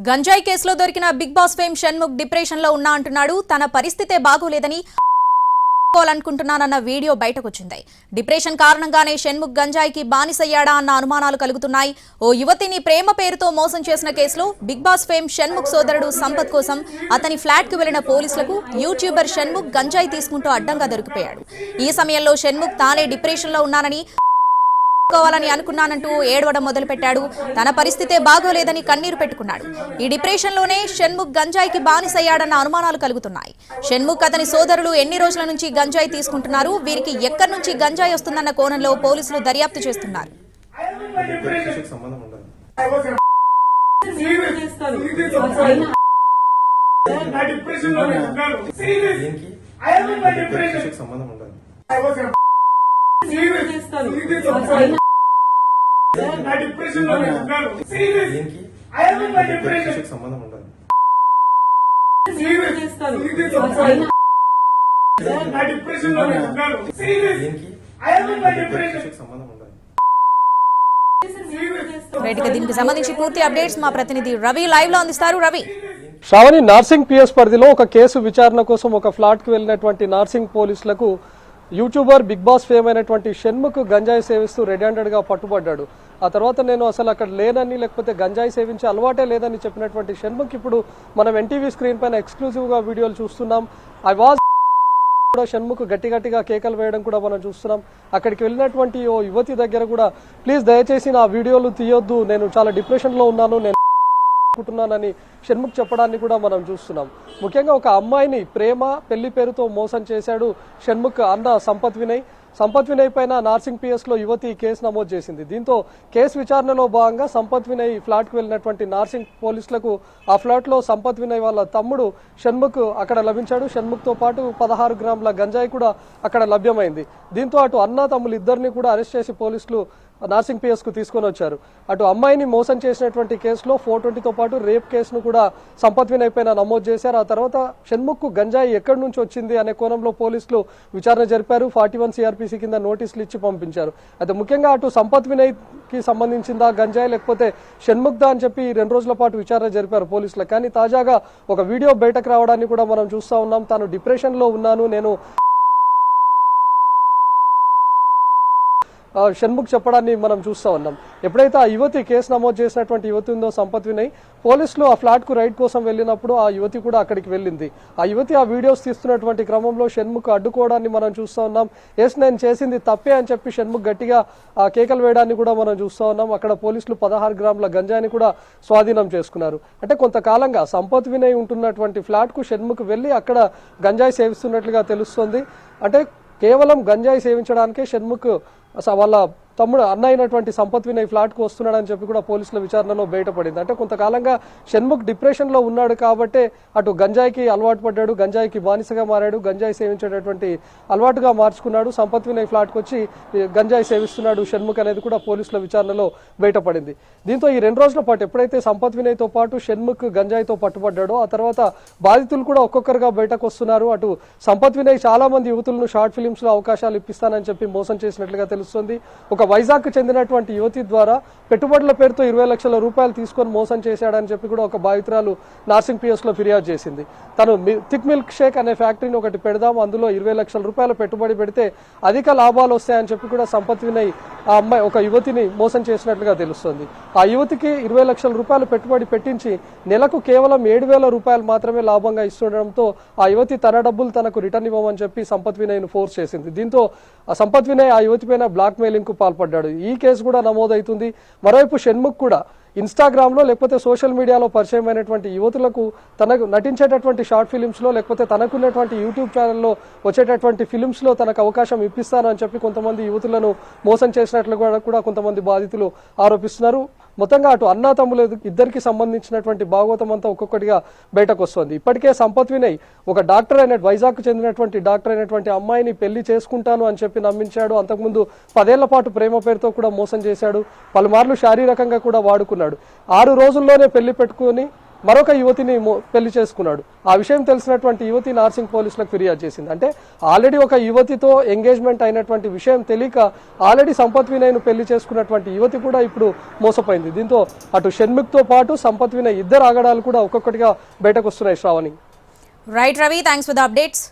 గంజాయి కేసులో దొరికిన big boss fame Shanmukh depression లో ఉన్నా అంటున్నాడు. తన పరిస్థితే బాగోలేదని అనుకుంటున్నానన్న వీడియో బయటకొచ్చింది. డిప్రెషన్ కారణంగానే షణ్ముఖ్ గంజాయికి బానిసయ్యాడా అన్న అనుమానాలు కలుగుతున్నాయి. ఓ యువతిని ప్రేమ పేరుతో మోసం చేసిన కేసులో బిగ్ బాస్ ఫేమ్ షణ్ముఖ్ సోదరుడు సంపత్ కోసం అతని ఫ్లాట్ కు వెళ్లిన పోలీసులకు యూట్యూబర్ షణ్ముఖ్ గంజాయి తీసుకుంటూ అడ్డంగా దొరికిపోయాడు. ఈ సమయంలో షణ్ముఖ్ తానే డిప్రెషన్ లో ఉన్నానని అనుకున్నానంటూ ఏడవడం మొదలుపెట్టాడు. తన పరిస్థితే బాగోలేదని కన్నీరు పెట్టుకున్నాడు. ఈ డిప్రెషన్ లోనే షణ్ముఖ్ గంజాయికి బానిసయ్యాడన్న అనుమానాలు కలుగుతున్నాయి. షణ్ముఖ్ అతని సోదరులు ఎన్ని రోజుల నుంచి గంజాయి తీసుకుంటున్నారు, వీరికి ఎక్కడి నుంచి గంజాయి వస్తుందన్న కోణంలో పోలీసులు దర్యాప్తు చేస్తున్నారు. దీనికి సంబంధించి పూర్తి అప్డేట్స్ మా ప్రతినిధి రవి లైవ్ లో అందిస్తారు. రవి, శ్రావణి, నార్సింగ్ పిఎస్ పరిధిలో ఒక కేసు విచారణ కోసం ఒక ఫ్లాట్ కు వెళ్లినటువంటి నార్సింగ్ పోలీసులకు యూట్యూబర్ బిగ్ బాస్ ఫేమ్ అయినటువంటి షణ్ముఖ్ గంజాయి సేవిస్తూ రెడ్ హ్యాండెడ్ గా పట్టుబడ్డాడు. ఆ తర్వాత నేను అసలు అక్కడ లేనని, లేకపోతే గంజాయి సేవించే అలవాటే లేదని చెప్పినటువంటి షణ్ముఖ్ ఇప్పుడు మనం ఎన్టీవీ స్క్రీన్ పైన ఎక్స్క్లూజివ్ గా వీడియోలు చూస్తున్నాం. కూడా షణ్ముఖ్ గట్టిగా కేకలు వేయడం కూడా మనం చూస్తున్నాం. అక్కడికి వెళ్ళినటువంటి ఓ యువతి దగ్గర కూడా ప్లీజ్ దయచేసి నా వీడియోలు తీయొద్దు, నేను చాలా డిప్రెషన్ లో ఉన్నాను, నేను అనుకుంటున్నానని షణ్ముఖ్ చెప్పడాన్ని కూడా మనం చూస్తున్నాం. ముఖ్యంగా ఒక అమ్మాయిని ప్రేమ పెళ్లి పేరుతో మోసం చేశాడు షణ్ముఖ్ అన్న సంపత్ వినయ్ పైన నార్సింగ్ పిఎస్ లో యువతి కేసు నమోదు చేసింది. దీంతో కేసు విచారణలో భాగంగా సంపత్ వినయ్ ఫ్లాట్ కు వెళ్లినటువంటి నార్సింగ్ పోలీసులకు ఆ ఫ్లాట్ లో సంపత్ వినయ్ వాళ్ళ తమ్ముడు షణ్ముఖ్ అక్కడ లభించాడు. షణ్ముఖ్ తో పాటు 16 గ్రాముల గంజాయి కూడా అక్కడ లభ్యమైంది. దీంతో అటు అన్న తమ్ములు ఇద్దరిని కూడా అరెస్ట్ చేసి పోలీసులు నార్సింగ్ పిఎస్ కు తీసుకొని వచ్చారు. అటు అమ్మాయిని మోసం చేసినటువంటి కేసులో 420తో పాటు రేప్ కేసును కూడా సంపత్ వినయ్ పైన నమోదు చేశారు. ఆ తర్వాత షణ్ముఖ్ కు గంజాయి ఎక్కడి నుంచి వచ్చింది అనే కోణంలో పోలీసులు విచారణ జరిపారు. 41 సిఆర్పిసి కింద నోటీసులు ఇచ్చి పంపించారు. అయితే ముఖ్యంగా అటు సంపత్ వినయ్ కి సంబంధించిందా గంజాయి, లేకపోతే షణ్ముఖ్ దా అని చెప్పి 2 రోజుల పాటు విచారణ జరిపారు పోలీసులు. కానీ తాజాగా ఒక వీడియో బయటకు రావడాన్ని కూడా మనం చూస్తా ఉన్నాం. తాను డిప్రెషన్ లో ఉన్నాను, నేను షణ్ముఖ్ చెప్పడాన్ని మనం చూస్తా ఉన్నాం. ఎప్పుడైతే ఆ యువతి కేసు నమోదు చేసినటువంటి యువతి ఉందో సంపత్ వినయ్, పోలీసులు ఆ ఫ్లాట్ కు రైడ్ కోసం వెళ్ళినప్పుడు ఆ యువతి కూడా అక్కడికి వెళ్ళింది. ఆ యువతి ఆ వీడియోస్ తీస్తున్నటువంటి క్రమంలో షణ్ముఖ్ అడ్డుకోవడాన్ని మనం చూస్తా ఉన్నాం. నేను చేసింది తప్పే అని చెప్పి షణ్ముఖ్ గట్టిగా కేకలు వేయడాన్ని కూడా మనం చూస్తా ఉన్నాం. అక్కడ పోలీసులు 16 గ్రాముల గంజాయిని కూడా స్వాధీనం చేసుకున్నారు. అంటే కొంతకాలంగా సంపత్ వినయ్ ఉంటున్నటువంటి ఫ్లాట్ కు షణ్ముఖ్ వెళ్లి అక్కడ గంజాయి సేవిస్తున్నట్లుగా తెలుస్తోంది. అంటే కేవలం గంజాయి సేవించడానికే షణ్ముఖ్ వాళ్ళ తమ్ముడు అన్న అయినటువంటి సంపత్ వినయ్ ఫ్లాట్ కు వస్తున్నాడని చెప్పి కూడా పోలీసుల విచారణలో బయటపడింది. అంటే కొంతకాలంగా షణ్ముఖ్ డిప్రెషన్ లో ఉన్నాడు కాబట్టే అటు గంజాయికి అలవాటు పడ్డాడు, గంజాయికి బానిసగా మారాడు, గంజాయి సేవించేటటువంటి అలవాటుగా మార్చుకున్నాడు. సంపత్ వినయ్ ఫ్లాట్ కు వచ్చి గంజాయి సేవిస్తున్నాడు షణ్ముఖ్ అనేది కూడా పోలీసుల విచారణలో బయటపడింది. దీంతో ఈ 2 రోజుల పాటు ఎప్పుడైతే సంపత్ వినయ్ తో పాటు షణ్ముఖ్ గంజాయితో పట్టుబడ్డాడో ఆ తర్వాత బాధితులు కూడా ఒక్కొక్కరుగా బయటకు వస్తున్నారు. అటు సంపత్ వినయ్ చాలా మంది యువతులను షార్ట్ ఫిలిమ్స్ లో అవకాశాలు ఇప్పిస్తానని చెప్పి మోసం చేసినట్లుగా తెలుస్తుంది. ఒక వైజాగ్ కు చెందినటువంటి యువతి ద్వారా పెట్టుబడుల పేరుతో 20 లక్షల రూపాయలు తీసుకొని మోసం చేశాడని చెప్పి కూడా ఒక బాధితురాలు నార్సింగ్ పిఎస్ లో ఫిర్యాదు చేసింది. తను థిక్ మిల్క్ షేక్ అనే ఫ్యాక్టరీని ఒకటి పెడదాం, అందులో 20 లక్షల రూపాయలు పెట్టుబడి పెడితే అధిక లాభాలు వస్తాయని చెప్పి కూడా సంపత్ వినయ్ ఆ అమ్మాయి ఒక యువతిని మోసం చేసినట్లుగా తెలుస్తుంది. ఆ యువతికి 20 లక్షల రూపాయలు పెట్టుబడి పెట్టించి నెలకు కేవలం 7,000 రూపాయలు మాత్రమే లాభంగా ఇస్తుండడంతో ఆ యువతి తన డబ్బులు తనకు రిటర్న్ ఇవ్వమని చెప్పి సంపత్ వినయ్ ను ఫోర్స్ చేసింది. దీంతో సంపత్ వినయ్ ఆ యువతి పైన బ్లాక్ మెయిలింగ్ కు పాల్పడ్డాడు. ఈ కేసు కూడా నమోదవుతుంది. మరోవైపు షణ్ముఖ్ కూడా ఇన్స్టాగ్రామ్ లో లేకపోతే సోషల్ మీడియాలో పరిచయమైనటువంటి యువతులకు తనకు నటించేటటువంటి షార్ట్ ఫిలిమ్స్ లో లేకపోతే తనకున్నటువంటి యూట్యూబ్ ఛానల్లో వచ్చేటటువంటి ఫిలిమ్స్ లో తనకు అవకాశం ఇప్పిస్తానని చెప్పి కొంతమంది యువతులను మోసం చేసినట్లు కూడా కొంతమంది బాధితులు ఆరోపిస్తున్నారు. మొత్తంగా అటు అన్నా తమ్ములు ఇద్దరికి సంబంధించినటువంటి భాగవతం అంతా ఒక్కొక్కటిగా బయటకు వస్తుంది. ఇప్పటికే సంపత్ వినయ్ ఒక డాక్టర్ అయిన వైజాగ్ కు చెందినటువంటి డాక్టర్ అయినటువంటి అమ్మాయిని పెళ్లి చేసుకుంటాను అని చెప్పి నమ్మించాడు. అంతకుముందు 10 ఏళ్ల పాటు ప్రేమ పేరుతో కూడా మోసం చేశాడు. పలుమార్లు శారీరకంగా కూడా వాడుకున్నాడు. 6 రోజుల్లోనే పెళ్లి పెట్టుకుని మరొక యువతిని పెళ్లి చేసుకున్నాడు. ఆ విషయం తెలిసినటువంటి యువతి నార్సింగ్ పోలీసులకు ఫిర్యాదు చేసింది. అంటే ఆల్రెడీ ఒక యువతితో ఎంగేజ్మెంట్ అయినటువంటి విషయం తెలియక ఆల్రెడీ సంపత్ వినయ్ను పెళ్లి చేసుకున్నటువంటి యువతి కూడా ఇప్పుడు మోసపోయింది. దీంతో అటు షణ్ముఖ్తో పాటు సంపత్ వినయ్ ఇద్దరు ఆగడాలు కూడా ఒక్కొక్కటిగా బయటకు వస్తున్నాయి. Sravani. Right Ravi, thanks for the updates.